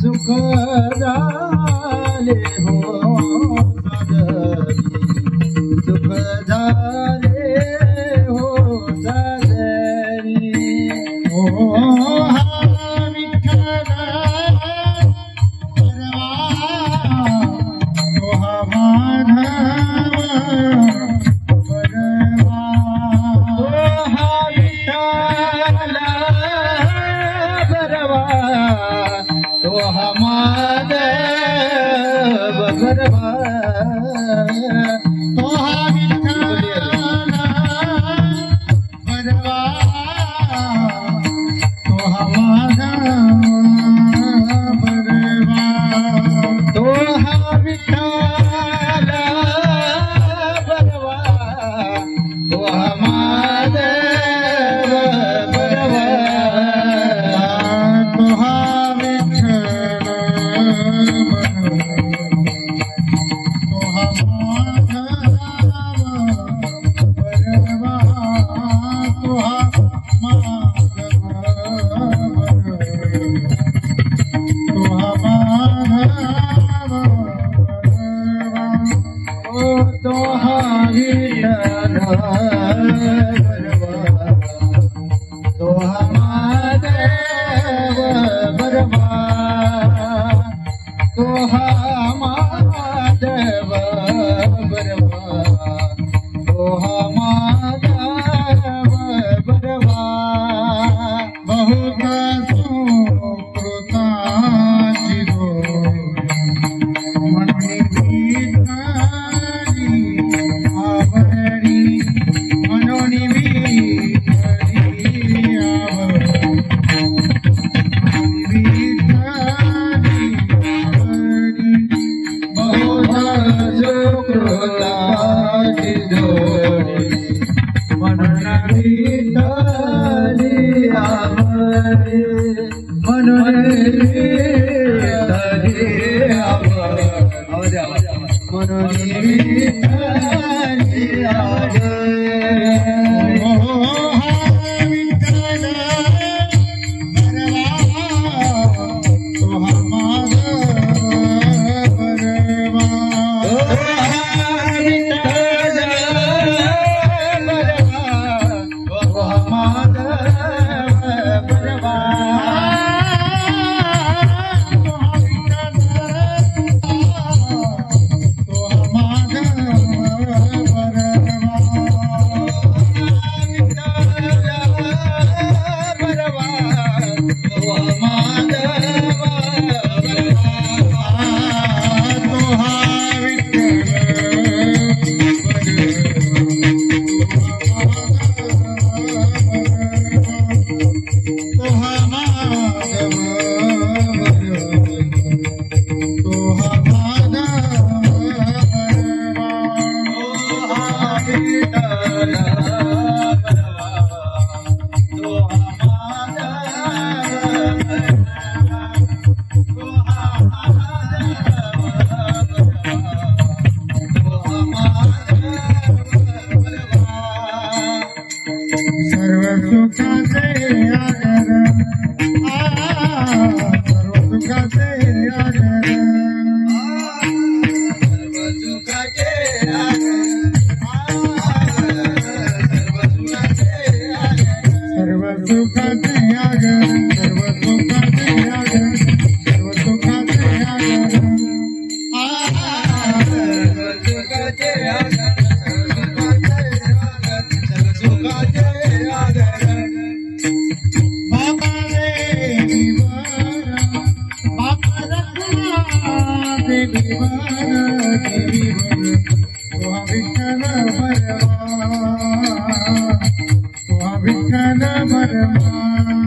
सुख झाले हो सुख झाले हो सादरी हो हा विठ्ठल परवा तो हा माधव परवा तो हा विठ्ठल परवा तो हा माधव परवा तो हा विठ्ठल परवा तो हा माधव परवा तो हा विठ्ठल परवा तो हा माधव परवा तो हा विठ्ठल तो हा माधव परवा तो हा माधव तो हा माधव तो हा विठ्ठल परवा तो हा माधव परवा तो हा माधव परवा तो हा माधव परवा बहुत सुकृताची म्हणून विठ्ठली आवडली म्हणून विठ्ठली आवडली बहुत सुकृताची म्हणून विठ्ठली आवडली म्हणून विठ्ठली आवडली म्हणून विठ्ठली आवडली हो हा विठ्ठल परवा तो हा माधव परवा तो हा विठ्ठल परवा तो हा माधव परवा तो हा विठ्ठल तो हा माधव परवा परवा तो हा माधव तो हा तो हा माधव तो हा माधव तो हा विठ्ठल तो हा माधव तो हा सर्व सुखाचे आधार सर्व सुखाचे आधार सर्व सुखाचे सर्व सुखाचे आधार सर्व सुखाचे आधार सर्व सुखाचे आधार सर्व सुखाचे आधार बाबा देवीवर तो हा विठ्ठल परवा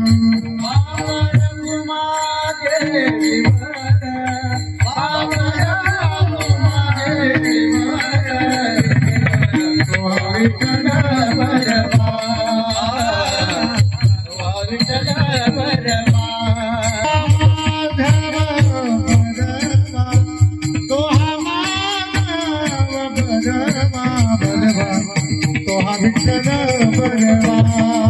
बाबा रघुमा देवीवर बाबा रघुमा देवीवर तो हा विठ्ठल परवा तो हा विठ्ठल परवा माधव परवा विठ्ठल बलवान